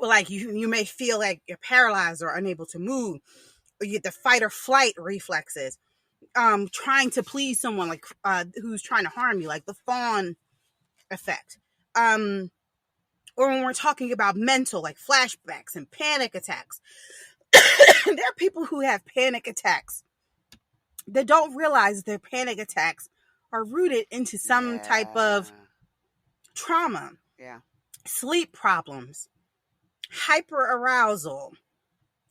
Like you may feel like you're paralyzed or unable to move, or you get the fight or flight reflexes. Trying to please someone like who's trying to harm you, like the fawn effect. Um, or when we're talking about mental, like flashbacks and panic attacks. There are people who have panic attacks that don't realize their panic attacks are rooted into some type Yeah. of trauma, Yeah. sleep problems, hyperarousal,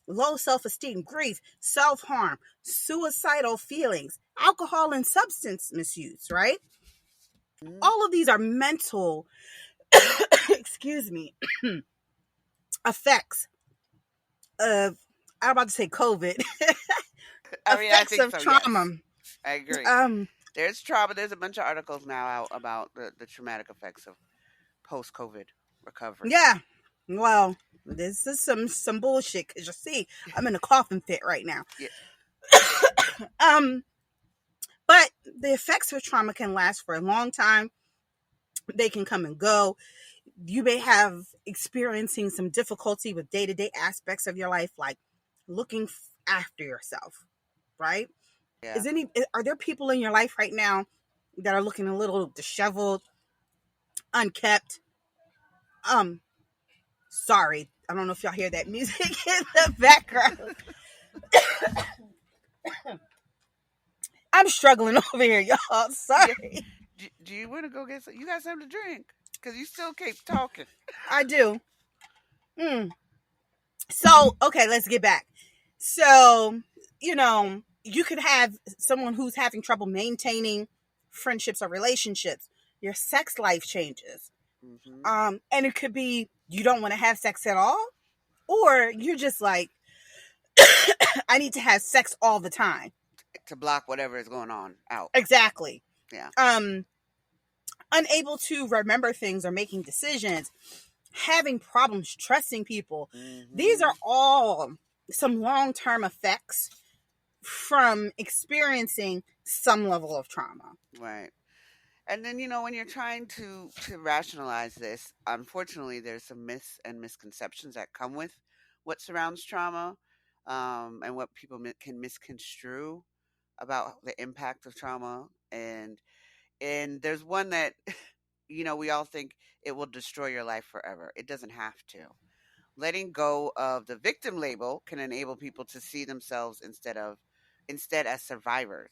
low self-esteem, grief, self-harm, suicidal feelings, alcohol and substance misuse, right? Mm. All of these are mental, excuse me, effects of, I'm about to say COVID, I mean, I effects think of so. Yes, trauma. I agree. Um, There's trauma. There's a bunch of articles now out about the traumatic effects of post COVID recovery. yeah. Well, this is some bullshit because you see, I'm in a coughing fit right now. Yeah. Um, but the effects of trauma can last for a long time. They can come and go. You may have experiencing some difficulty with day-to-day aspects of your life, like looking after yourself, right? Yeah. Are there people in your life right now that are looking a little disheveled, unkept? Um, sorry, I don't know if y'all hear that music in the background. I'm struggling over here, y'all. Yeah. Sorry. Do you want to go get some? You got something to drink? Because you still keep talking. I do. Mm. So, okay, let's get back. So, you could have someone who's having trouble maintaining friendships or relationships. Your sex life changes. Hmm. And it could be you don't want to have sex at all, or you're just like, I need to have sex all the time. To block whatever is going on out. Exactly. Yeah. Um, Unable to remember things or making decisions, having problems trusting people. These Hmm. are all some long-term effects from experiencing some level of trauma. Right. And then when you're trying to rationalize this, unfortunately, there's some myths and misconceptions that come with what surrounds trauma, and what people can misconstrue about the impact of trauma. And there's one that we all think it will destroy your life forever. It doesn't have to. Letting go of the victim label can enable people to see themselves instead as survivors,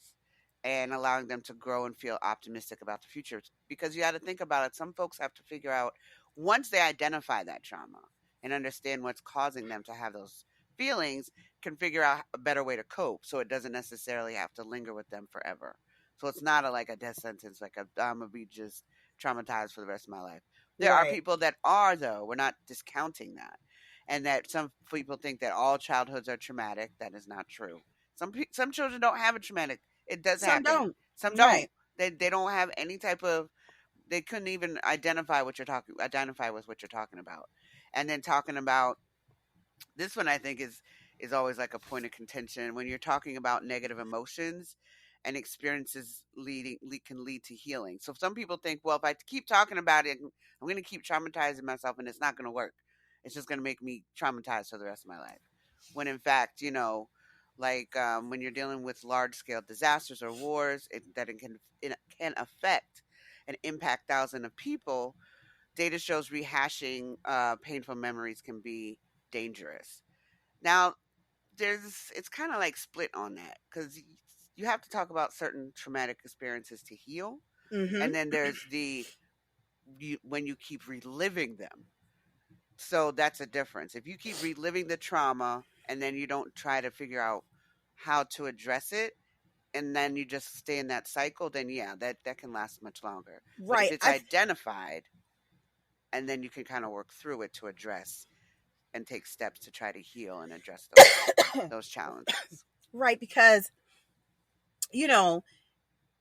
and allowing them to grow and feel optimistic about the future. Because you got to think about it, some folks have to figure out, once they identify that trauma and understand what's causing them to have those feelings, can figure out a better way to cope, so it doesn't necessarily have to linger with them forever. So it's not like a death sentence, like I'm gonna be just traumatized for the rest of my life. There are Right. people that are, though. We're not discounting that. And that some people think that all childhoods are traumatic. That is not true. Some children don't have a traumatic. It does Some happen. don't. Some don't. Right. They don't have any type of. They couldn't even identify with what you're talking about. And then talking about this one, I think is always like a point of contention when you're talking about negative emotions and experiences can lead to healing. So some people think, well, if I keep talking about it, I'm going to keep traumatizing myself, and it's not going to work. It's just going to make me traumatized for the rest of my life. When in fact, like when you're dealing with large scale disasters or wars, it can affect and impact thousands of people. Data shows rehashing painful memories can be dangerous. Now, it's kind of like split on that, because you have to talk about certain traumatic experiences to heal, and Mm-hmm. then there's when you keep reliving them. So that's a difference. If you keep reliving the trauma and then you don't try to figure out how to address it, and then you just stay in that cycle, then yeah, that can last much longer. But if Right. it's identified, and then you can kind of work through it to address and take steps to try to heal and address those challenges. Right, because you know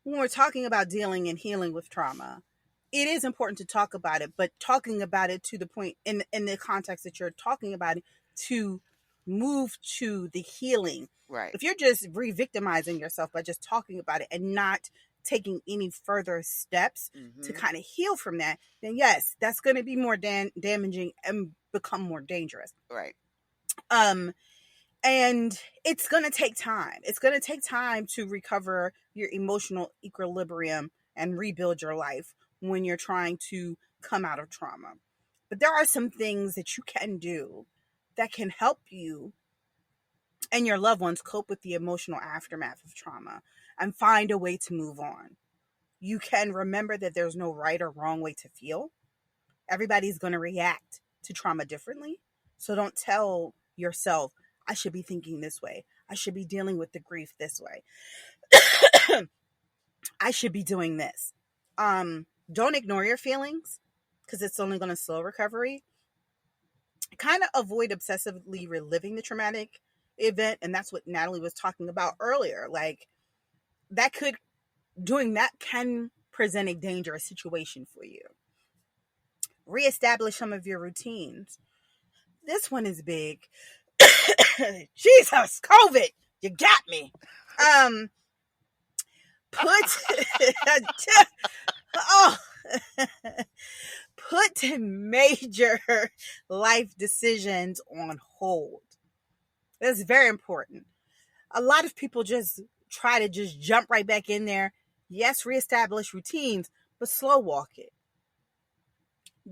when we're talking about dealing and healing with trauma, it is important to talk about it, but talking about it to the point in the context that you're talking about it to move to the healing. Right. If you're just re-victimizing yourself by just talking about it and not taking any further steps to Mm-hmm. kind of heal from that, then yes, that's going to be more damaging and become more dangerous. Right. Um, and it's going to take time. It's going to take time to recover your emotional equilibrium and rebuild your life when you're trying to come out of trauma. But there are some things that you can do that can help you and your loved ones cope with the emotional aftermath of trauma and find a way to move on. You can remember that there's no right or wrong way to feel. Everybody's going to react to trauma differently. So don't tell yourself, I should be thinking this way. I should be dealing with the grief this way. I should be doing this. Don't ignore your feelings because it's only going to slow recovery. Kind of avoid obsessively reliving the traumatic event. And that's what Natalie was talking about earlier. Like, doing that can present a dangerous situation for you. Reestablish some of your routines. This one is big. Jesus, COVID, you got me. Put oh, put major life decisions on hold. That's very important. A lot of people just try to just jump right back in there. Yes, reestablish routines, but slow walk it.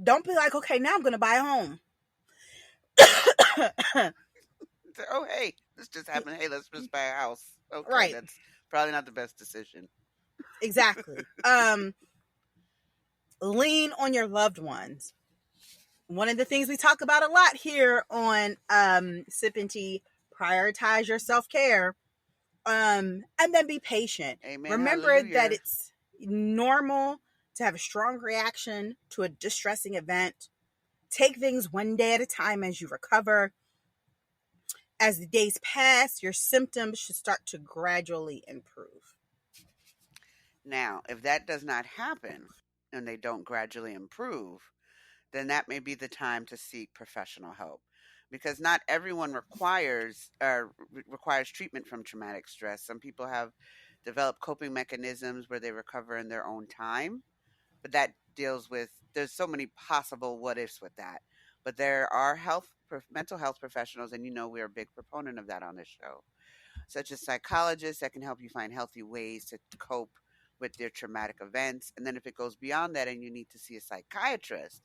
Don't be like, okay, now I'm going to buy a home. Oh, hey, this just happened. Hey, let's just buy a house. Okay, Right. that's probably not the best decision. Exactly. Lean on your loved ones. One of the things we talk about a lot here on Sip and Tea, prioritize your self-care. And then be patient. Amen. Remember Hallelujah. that it's normal to have a strong reaction to a distressing event. Take things one day at a time as you recover. As the days pass, your symptoms should start to gradually improve. Now, if that does not happen and they don't gradually improve, then that may be the time to seek professional help, because not everyone requires treatment from traumatic stress. Some people have developed coping mechanisms where they recover in their own time, but that deals with, there's so many possible what ifs with that. But there are mental health professionals, and we're a big proponent of that on this show, such as psychologists that can help you find healthy ways to cope with their traumatic events. And then if it goes beyond that and you need to see a psychiatrist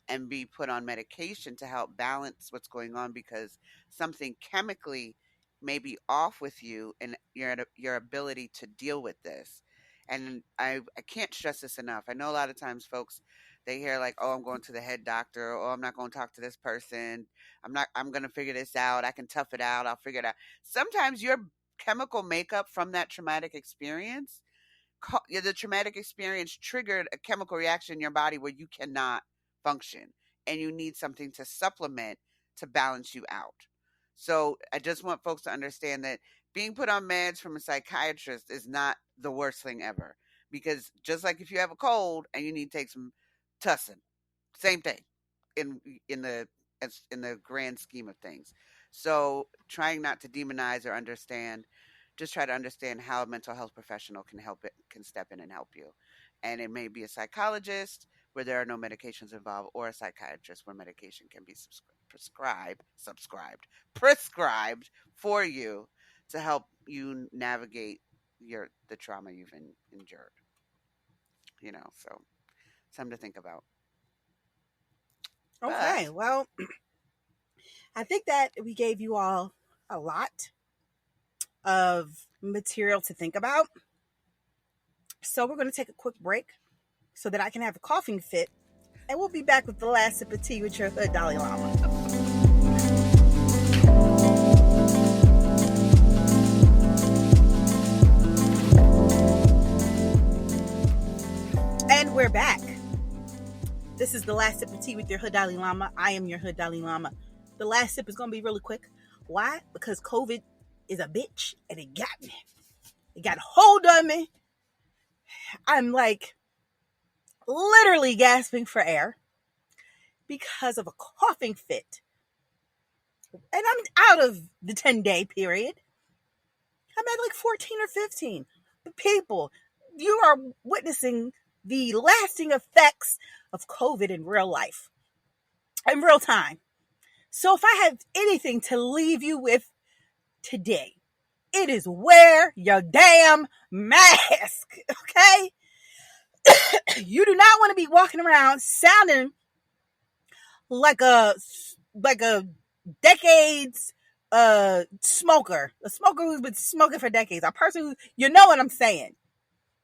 and be put on medication to help balance what's going on, because something chemically may be off with you and your ability to deal with this. And I can't stress this enough. I know a lot of times folks, they hear like, oh, I'm going to the head doctor, or I'm not going to talk to this person. I'm going to figure this out. I can tough it out. I'll figure it out. Sometimes your chemical makeup from that traumatic experience, the traumatic experience triggered a chemical reaction in your body where you cannot function, and you need something to supplement to balance you out. So I just want folks to understand that being put on meds from a psychiatrist is not the worst thing ever, because just like if you have a cold and you need to take some tussin, same thing in in the in the grand scheme of things. So trying not to demonize or understand, just try to understand how a mental health professional can step in and help you. And it may be a psychologist where there are no medications involved, or a psychiatrist where medication can be prescribed for you to help you navigate the trauma you've endured. So something to think about. Okay, But well, I think that we gave you all a lot of material to think about. So we're going to take a quick break so that I can have a coughing fit. And we'll be back with the last sip of tea with your hood Dalai Lama. And we're back. This is the last sip of tea with your hood Dalai Lama. I am your hood Dalai Lama. The last sip is going to be really quick. Why? Because COVID is a bitch and it got me. It got a hold of me. I'm like literally gasping for air because of a coughing fit. And I'm out of the 10-day period. I'm at like 14 or 15. But people, you are witnessing the lasting effects of COVID in real life, in real time. So if I have anything to leave you with today, it is wear your damn mask, okay? You do not want to be walking around sounding like a decades smoker, a smoker who's been smoking for decades, a person who, you know what I'm saying,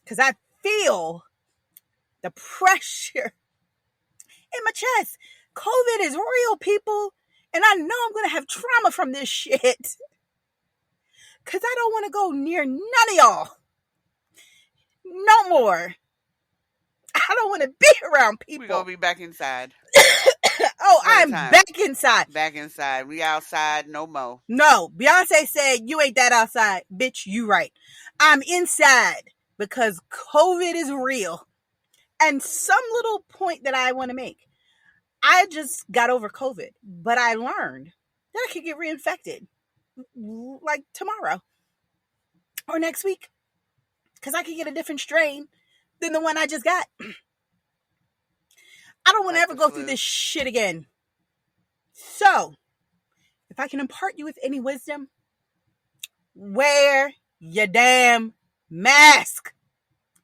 because I feel the pressure in my chest. COVID is real, people, and I know I'm gonna have trauma from this shit, because I don't want to go near none of y'all no more. I don't want to be around people. We're gonna be back inside. Oh, I'm back inside. Back inside. We outside no more. No, Beyonce said, you ain't that outside. Bitch, you right. I'm inside because COVID is real. And some little point that I want to make. I just got over COVID, but I learned that I could get reinfected like tomorrow or next week because I could get a different strain than the one I just got. I don't want to ever go through this shit again. So, if I can impart you with any wisdom, wear your damn mask.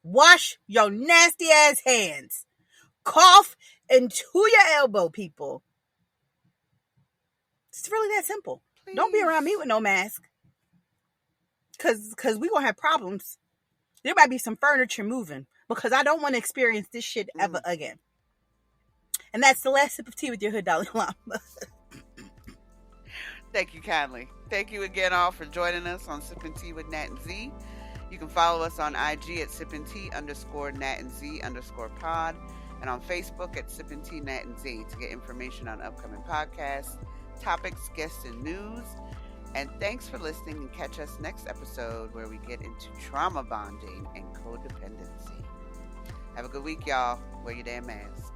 Wash your nasty ass hands. Cough into your elbow, people. It's really that simple. Please. Don't be around me with no mask. Cause we gonna have problems. There might be some furniture moving because I don't want to experience this shit ever again. And that's the last sip of tea with your hood Dalai Lama. Thank you kindly. Thank you again all for joining us on Sippin' Tea with Nat and Z. You can follow us on IG at sippintea_Nat and Z_pod and on Facebook at Sippin' Tea Nat and Z to get information on upcoming podcasts, topics, guests, and news. And thanks for listening, and catch us next episode where we get into trauma bonding and codependency. Have a good week, y'all. Wear your damn mask.